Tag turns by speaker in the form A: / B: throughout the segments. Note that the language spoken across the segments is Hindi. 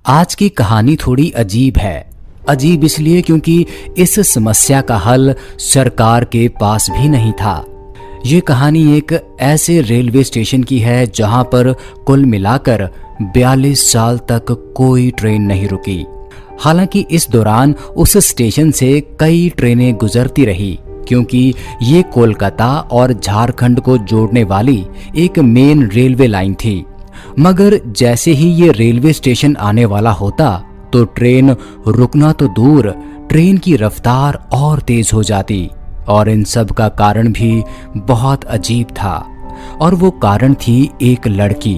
A: आज की कहानी थोड़ी अजीब है। अजीब इसलिए क्योंकि इस समस्या का हल सरकार के पास भी नहीं था। ये कहानी एक ऐसे रेलवे स्टेशन की है जहां पर कुल मिलाकर 42 साल तक कोई ट्रेन नहीं रुकी। हालांकि इस दौरान उस स्टेशन से कई ट्रेनें गुजरती रही, क्योंकि ये कोलकाता और झारखंड को जोड़ने वाली एक मेन रेलवे लाइन थी। मगर जैसे ही ये रेलवे स्टेशन आने वाला होता तो ट्रेन रुकना तो दूर, ट्रेन की रफ्तार और तेज हो जाती। और इन सब का कारण भी बहुत अजीब था, और वो कारण थी एक लड़की।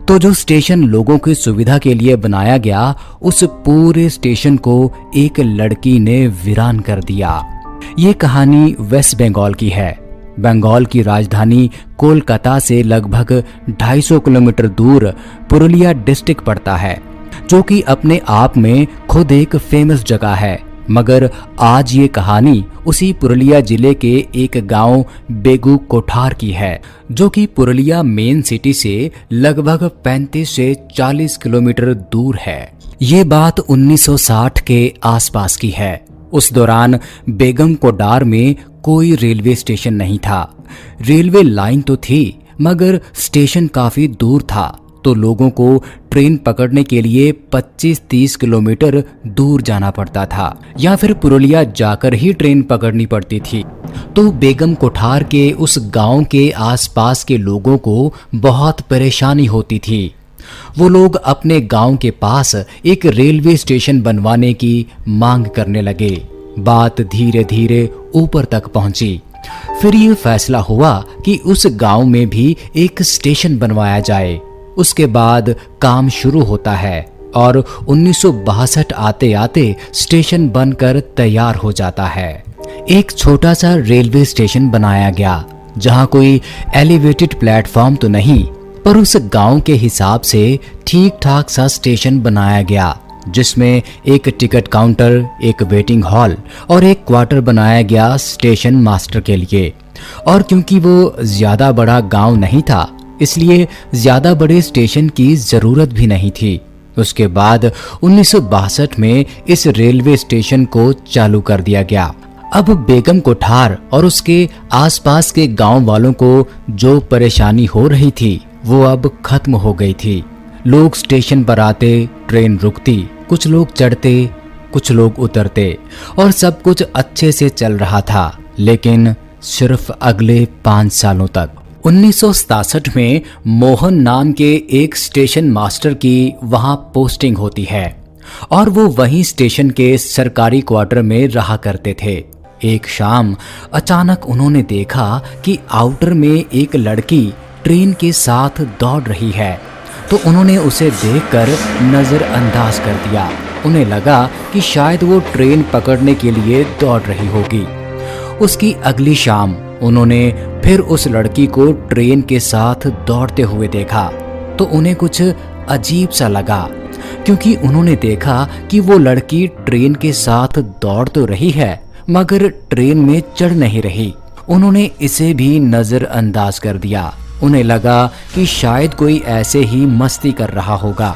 A: तो जो स्टेशन लोगों की सुविधा के लिए बनाया गया, उस पूरे स्टेशन को एक लड़की ने वीरान कर दिया। ये कहानी वेस्ट बंगाल की है। बंगाल की राजधानी कोलकाता से लगभग 250 किलोमीटर दूर पुरुलिया डिस्ट्रिक्ट पड़ता है, जो कि अपने आप में खुद एक फेमस जगह है। मगर आज ये कहानी उसी पुरुलिया जिले के एक गांव बेगू कोठार की है, जो कि पुरुलिया मेन सिटी से लगभग 35 से 40 किलोमीटर दूर है। ये बात 1960 के आसपास की है। उस दौरान बेगम कोडार में कोई रेलवे स्टेशन नहीं था। रेलवे लाइन तो थी, मगर स्टेशन काफी दूर था, तो लोगों को ट्रेन पकड़ने के लिए 25-30 किलोमीटर दूर जाना पड़ता था, या फिर पुरुलिया जाकर ही ट्रेन पकड़नी पड़ती थी। तो बेगम कोठार के उस गांव के आसपास के लोगों को बहुत परेशानी होती थी। वो लोग अपने गांव के पास एक रेलवे स्टेशन बनवाने की मांग करने लगे। बात धीरे धीरे ऊपर तक पहुंची। फिर ये फैसला हुआ कि उस गांव में भी एक स्टेशन बनवाया जाए। उसके बाद काम शुरू होता है और 1962 आते आते स्टेशन बनकर तैयार हो जाता है। एक छोटा सा रेलवे स्टेशन बनाया गया, जहां कोई एलिवेटेड प्लेटफॉर्म तो नहीं, पर उस गांव के हिसाब से ठीक ठाक सा स्टेशन बनाया गया, जिसमें एक टिकट काउंटर, एक वेटिंग हॉल और एक क्वार्टर बनाया गया स्टेशन मास्टर के लिए। और क्योंकि वो ज्यादा बड़ा गांव नहीं था, इसलिए ज्यादा बड़े स्टेशन की जरूरत भी नहीं थी। उसके बाद 1962 में इस रेलवे स्टेशन को चालू कर दिया गया। अब बेगम कोठार और उसके आसपास के गांव वालों को जो परेशानी हो रही थी, वो अब खत्म हो गई थी। लोग स्टेशन पर आते, ट्रेन रुकती, कुछ लोग चढ़ते, कुछ लोग उतरते, और सब कुछ अच्छे से चल रहा था, लेकिन सिर्फ अगले 5 सालों तक। 1967 में मोहन नाम के एक स्टेशन मास्टर की वहां पोस्टिंग होती है, और वो वहीं स्टेशन के सरकारी क्वार्टर में रहा करते थे। एक शाम अचानक उन्होंने देखा कि आउटर में एक लड़की ट्रेन के साथ दौड़ रही है, तो उन्होंने उसे देखकर नज़रअंदाज कर दिया। उन्हें लगा कि शायद वो ट्रेन पकड़ने के लिए दौड़ रही होगी। उसकी अगली शाम उन्होंने फिर उस लड़की को ट्रेन के साथ दौड़ते हुए देखा, तो उन्हें कुछ अजीब सा लगा, क्योंकि उन्होंने देखा कि वो लड़की ट्रेन के साथ दौड़ तो रही है, मगर ट्रेन में चढ़ नहीं रही। उन्होंने इसे भी नज़रअंदाज कर दिया। उन्हें लगा कि शायद कोई ऐसे ही मस्ती कर रहा होगा।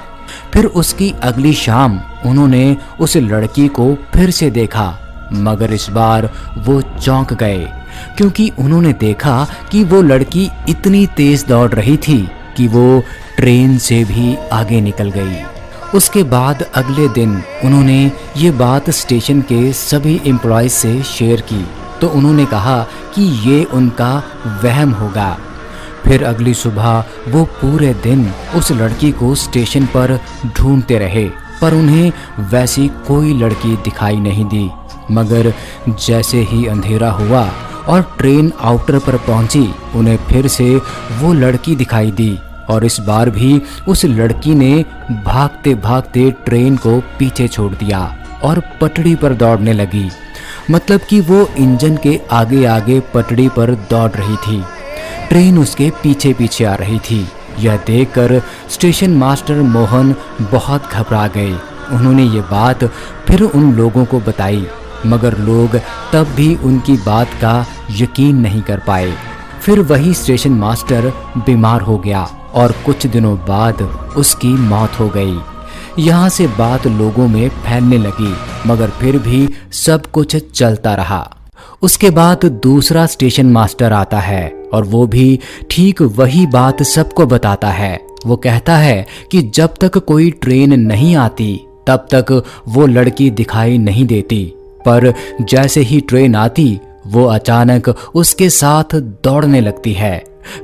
A: फिर उसकी अगली शाम उन्होंने उस लड़की को फिर से देखा, मगर इस बार वो चौंक गए, क्योंकि उन्होंने देखा कि वो लड़की इतनी तेज दौड़ रही थी कि वो ट्रेन से भी आगे निकल गई। उसके बाद अगले दिन उन्होंने ये बात स्टेशन के सभी एम्प्लॉयज से शेयर की, तो उन्होंने कहा कि ये उनका वहम होगा। फिर अगली सुबह वो पूरे दिन उस लड़की को स्टेशन पर ढूंढते रहे, पर उन्हें वैसी कोई लड़की दिखाई नहीं दी। मगर जैसे ही अंधेरा हुआ और ट्रेन आउटर पर पहुंची, उन्हें फिर से वो लड़की दिखाई दी, और इस बार भी उस लड़की ने भागते भागते ट्रेन को पीछे छोड़ दिया और पटड़ी पर दौड़ने लगी। मतलब कि वो इंजन के आगे आगे पटड़ी पर दौड़ रही थी। ट्रेन उसके पीछे पीछे आ रही थी। यह देखकर स्टेशन मास्टर मोहन बहुत घबरा गए। उन्होंने ये बात फिर उन लोगों को बताई, मगर लोग तब भी उनकी बात का यकीन नहीं कर पाए। फिर वही स्टेशन मास्टर बीमार हो गया और कुछ दिनों बाद उसकी मौत हो गई। यहाँ से बात लोगों में फैलने लगी, मगर फिर भी सब कुछ चलता रहा। उसके बाद दूसरा स्टेशन मास्टर आता है और वो भी ठीक वही बात सबको बताता है। वो कहता है कि जब तक कोई ट्रेन नहीं आती तब तक वो लड़की दिखाई नहीं देती, पर जैसे ही ट्रेन आती वो अचानक उसके साथ दौड़ने लगती है।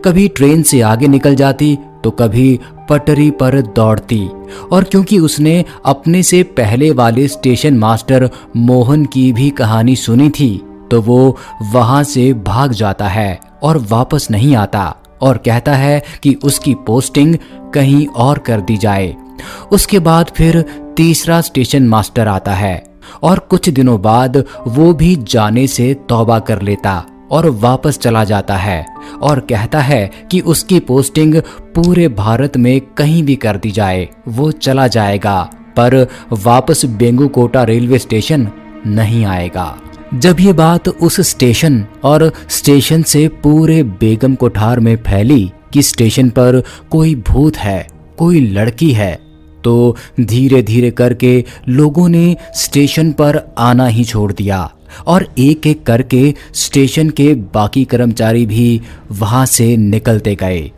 A: कभी ट्रेन से आगे निकल जाती तो कभी पटरी पर दौड़ती। और क्योंकि उसने अपने से पहले वाले स्टेशन मास्टर मोहन की भी कहानी सुनी थी तो वो वहां से भाग जाता है और वापस नहीं आता और कहता है कि उसकी पोस्टिंग कहीं और कर दी जाए। उसके बाद फिर तीसरा स्टेशन मास्टर आता है और कुछ दिनों बाद वो भी जाने से तौबा कर लेता और वापस चला जाता है और कहता है कि उसकी पोस्टिंग पूरे भारत में कहीं भी कर दी जाए वो चला जाएगा, पर वापस बेंगुकोटा रेलवे स्टेशन नहीं आएगा। जब ये बात उस स्टेशन और स्टेशन से पूरे बेगम कोठार में फैली कि स्टेशन पर कोई भूत है, कोई लड़की है, तो धीरे धीरे करके लोगों ने स्टेशन पर आना ही छोड़ दिया और एक एक करके स्टेशन के बाकी कर्मचारी भी वहां से निकलते गए।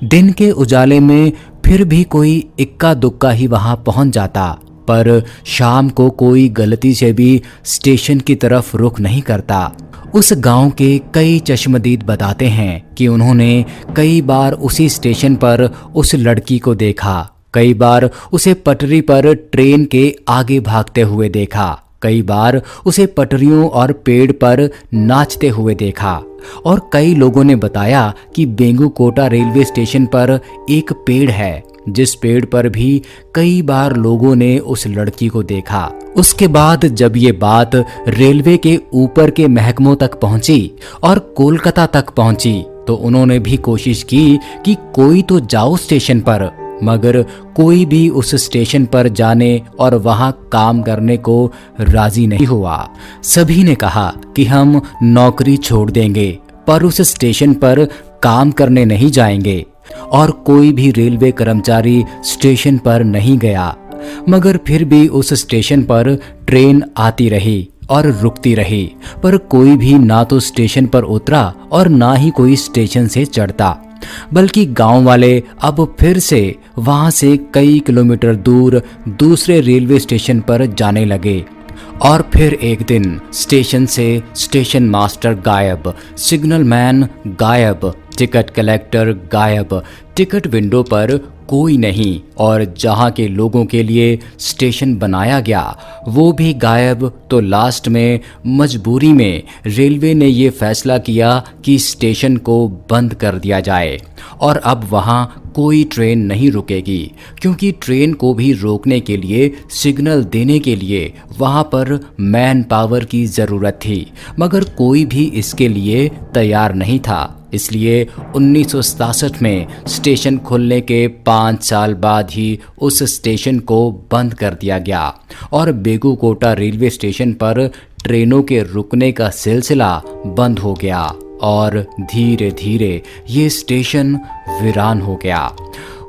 A: दिन के उजाले में फिर भी कोई इक्का दुक्का ही वहां पहुंच जाता, पर शाम को कोई गलती से भी स्टेशन की तरफ रुख नहीं करता। उस गांव के कई चश्मदीद बताते हैं कि उन्होंने कई बार उसी स्टेशन पर उस लड़की को देखा, कई बार उसे पटरी पर ट्रेन के आगे भागते हुए देखा, कई बार उसे पटरियों और पेड़ पर नाचते हुए देखा। और कई लोगों ने बताया कि बेंगुकोटा रेलवे स्टेशन पर एक पेड़ है जिस पेड़ पर भी कई बार लोगों ने उस लड़की को देखा। उसके बाद जब ये बात रेलवे के ऊपर के महकमों तक पहुंची और कोलकाता तक पहुंची तो उन्होंने भी कोशिश की कि कोई तो जाओ स्टेशन पर, मगर कोई भी उस स्टेशन पर जाने और वहां काम करने को राजी नहीं हुआ। सभी ने कहा कि हम नौकरी छोड़ देंगे पर उस स्टेशन पर काम करने नहीं जाएंगे, और कोई भी रेलवे कर्मचारी स्टेशन पर नहीं गया। मगर फिर भी उस स्टेशन पर ट्रेन आती रही और रुकती रही, पर कोई भी ना तो स्टेशन पर उतरा और ना ही कोई स्टेशन से चढ़ता, बल्कि गांव वाले अब फिर से वहां से कई किलोमीटर दूर दूसरे रेलवे स्टेशन पर जाने लगे। और फिर एक दिन स्टेशन से स्टेशन मास्टर गायब, सिग्नल मैन गायब, टिकट कलेक्टर गायब, टिकट विंडो पर कोई नहीं, और जहां के लोगों के लिए स्टेशन बनाया गया वो भी गायब। तो लास्ट में मजबूरी में रेलवे ने ये फैसला किया कि स्टेशन को बंद कर दिया जाए और अब वहां कोई ट्रेन नहीं रुकेगी, क्योंकि ट्रेन को भी रोकने के लिए, सिग्नल देने के लिए वहां पर मैन पावर की ज़रूरत थी, मगर कोई भी इसके लिए तैयार नहीं था। इसलिए 1967 में स्टेशन खुलने के 5 साल बाद ही उस स्टेशन को बंद कर दिया गया और बेगुकोटा रेलवे स्टेशन पर ट्रेनों के रुकने का सिलसिला बंद हो गया और धीरे धीरे ये स्टेशन वीरान हो गया।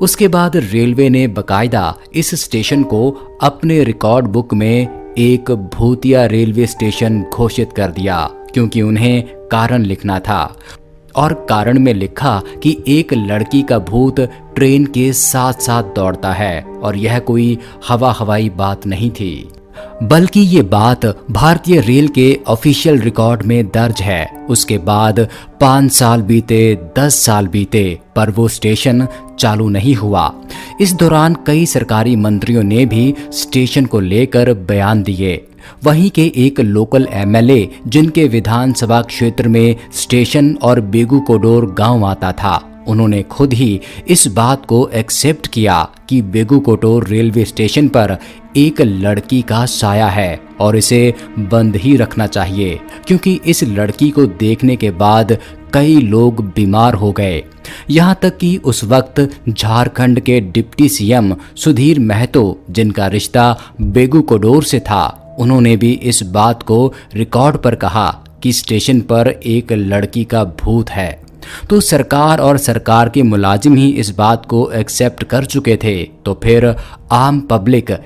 A: उसके बाद रेलवे ने बकायदा इस स्टेशन को अपने रिकॉर्ड बुक में एक भूतिया रेलवे स्टेशन घोषित कर दिया, क्योंकि उन्हें कारण लिखना था। और कारण में लिखा कि एक लड़की का भूत ट्रेन के साथ साथ दौड़ता है, और यह कोई हवाई बात नहीं थी, बल्कि ये बात भारतीय रेल के ऑफिशियल रिकॉर्ड में दर्ज है। उसके बाद 5 साल बीते, 10 साल बीते, पर वो स्टेशन चालू नहीं हुआ। इस दौरान कई सरकारी मंत्रियों ने भी स्टेशन को लेकर बयान दिए। वहीं के एक लोकल एमएलए, जिनके विधानसभा क्षेत्र में स्टेशन और बेगुकोडोर गांव आता था, उन्होंने खुद ही इस बात को एक्सेप्ट किया कि बेगुकोडोर रेलवे स्टेशन पर एक लड़की का साया है और इसे बंद ही रखना चाहिए, क्योंकि इस लड़की को देखने के बाद कई लोग बीमार हो गए। यहाँ तक कि उस वक्त झारखंड के डिप्टी सीएम सुधीर महतो, जिनका रिश्ता बेगुकोडोर से था, उन्होंने भी इस बात को रिकॉर्ड पर कहा कि स्टेशन पर एक लड़की का भूत है। तो सरकार और सरकार के मुलाजिम ही इस बात को एक्सेप्ट कर चुके थे, तो फिर आम पब्लिक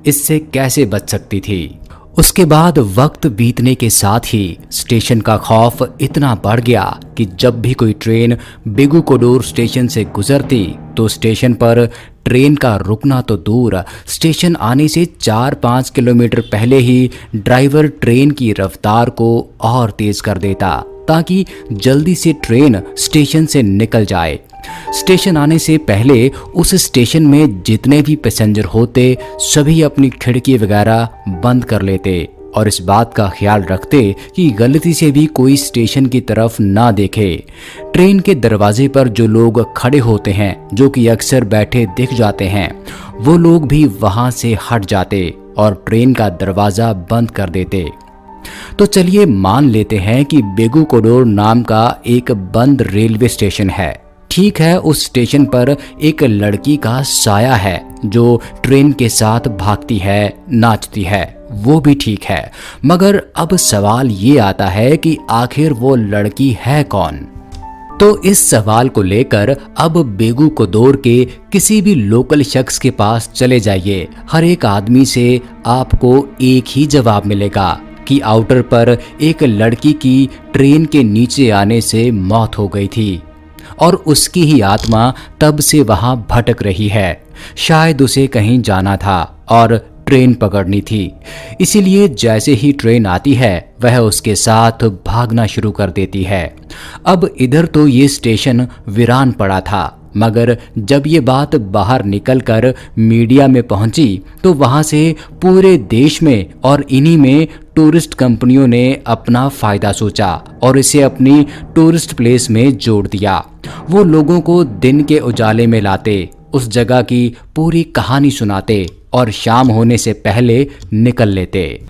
A: इससे कैसे बच सकती थी। उसके बाद वक्त बीतने के साथ ही स्टेशन का खौफ इतना बढ़ गया कि जब भी कोई ट्रेन बेगूकोडोर स्टेशन से गुजरती तो स्टेशन पर ट्रेन का रुकना तो दूर, स्टेशन आने से 4-5 किलोमीटर पहले ही ड्राइवर ट्रेन की रफ्तार को और तेज कर देता ताकि जल्दी से ट्रेन स्टेशन से निकल जाए। स्टेशन आने से पहले उस स्टेशन में जितने भी पैसेंजर होते सभी अपनी खिड़की वगैरह बंद कर लेते और इस बात का ख्याल रखते कि गलती से भी कोई स्टेशन की तरफ ना देखे। ट्रेन के दरवाजे पर जो लोग खड़े होते हैं, जो कि अक्सर बैठे दिख जाते हैं, वो लोग भी वहां से हट जाते और ट्रेन का दरवाजा बंद कर देते। तो चलिए मान लेते हैं कि बेगूकोडोर नाम का एक बंद रेलवे स्टेशन है। ठीक है, उस स्टेशन पर एक लड़की का साया है जो ट्रेन के साथ भागती है, नाचती है, वो भी ठीक है। मगर अब सवाल ये आता है कि आखिर वो लड़की है कौन। तो इस सवाल को लेकर अब बेगूकोडोर के किसी भी लोकल शख्स के पास चले जाइए, हर एक आदमी से आपको एक ही जवाब मिलेगा कि आउटर पर एक लड़की की ट्रेन के नीचे आने से मौत हो गई थी और उसकी ही आत्मा तब से वहां भटक रही है। शायद उसे कहीं जाना था और ट्रेन पकड़नी थी, इसीलिए जैसे ही ट्रेन आती है वह उसके साथ भागना शुरू कर देती है। अब इधर तो ये स्टेशन वीरान पड़ा था, मगर जब ये बात बाहर निकलकर मीडिया में पहुंची तो वहां से पूरे देश में और इन्हीं में टूरिस्ट कंपनियों ने अपना फायदा सोचा और इसे अपनी टूरिस्ट प्लेस में जोड़ दिया। वो लोगों को दिन के उजाले में लाते, उस जगह की पूरी कहानी सुनाते और शाम होने से पहले निकल लेते।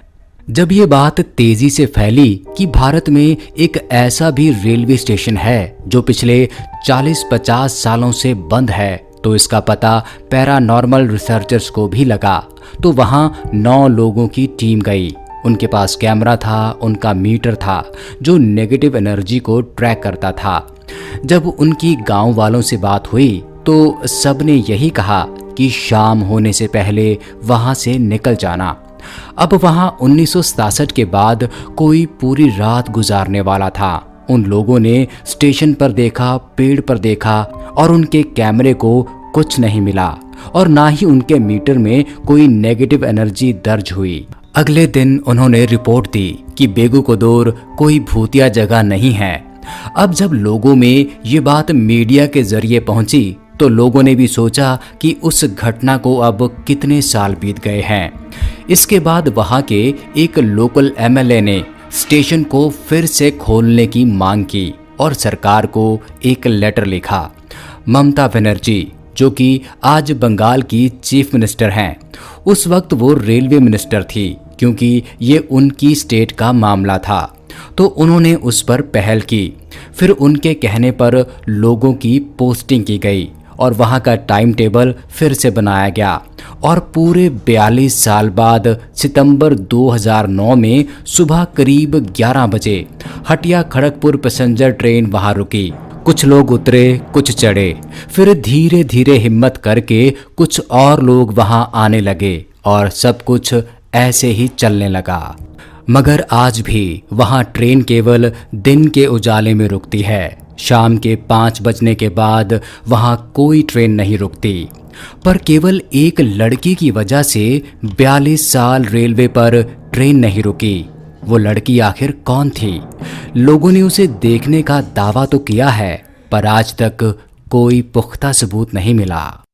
A: जब ये बात तेजी से फैली कि भारत में एक ऐसा भी रेलवे स्टेशन है जो पिछले 40-50 सालों से बंद है, तो इसका पता पैरानॉर्मल रिसर्चर्स को भी लगा। तो वहाँ 9 लोगों की टीम गई। उनके पास कैमरा था, उनका मीटर था जो नेगेटिव एनर्जी को ट्रैक करता था। जब उनकी गांव वालों से बात हुई तो सबने यही कहा कि शाम होने से पहले वहां से निकल जाना। अब वहां 1967 के बाद कोई पूरी रात गुजारने वाला था। उन लोगों ने स्टेशन पर देखा, पेड़ पर देखा और उनके कैमरे को कुछ नहीं मिला और ना ही उनके मीटर में कोई नेगेटिव एनर्जी दर्ज हुई। अगले दिन उन्होंने रिपोर्ट दी कि बेगूकोडोर कोई भूतिया जगह नहीं है। अब जब लोगों में ये बात मीडिया के जरिए पहुंची तो लोगों ने भी सोचा कि उस घटना को अब कितने साल बीत गए हैं। इसके बाद वहां के एक लोकल एमएलए ने स्टेशन को फिर से खोलने की मांग की और सरकार को एक लेटर लिखा। ममता बनर्जी, जो कि आज बंगाल की चीफ मिनिस्टर हैं, उस वक्त वो रेलवे मिनिस्टर थी क्योंकि ये उनकी स्टेट का मामला था, तो उन्होंने उस पर पहल की। फिर उनके कहने पर लोगों की पोस्टिंग की गई और वहाँ का टाइम टेबल फिर से बनाया गया और पूरे 42 साल बाद सितंबर 2009 में सुबह करीब 11 बजे हटिया खड़गपुर पैसेंजर ट्रेन वहाँ रुकी। कुछ लोग उतरे, कुछ चढ़े, फिर धीरे धीरे हिम्मत करके कुछ और लोग वहाँ आने लगे और सब कुछ ऐसे ही चलने लगा। मगर आज भी वहाँ ट्रेन केवल दिन के उजाले में रुकती है। शाम के 5 बजने के बाद वहाँ कोई ट्रेन नहीं रुकती। पर केवल एक लड़की की वजह से 42 साल रेलवे पर ट्रेन नहीं रुकी। वो लड़की आखिर कौन थी? लोगों ने उसे देखने का दावा तो किया है, पर आज तक कोई पुख्ता सबूत नहीं मिला।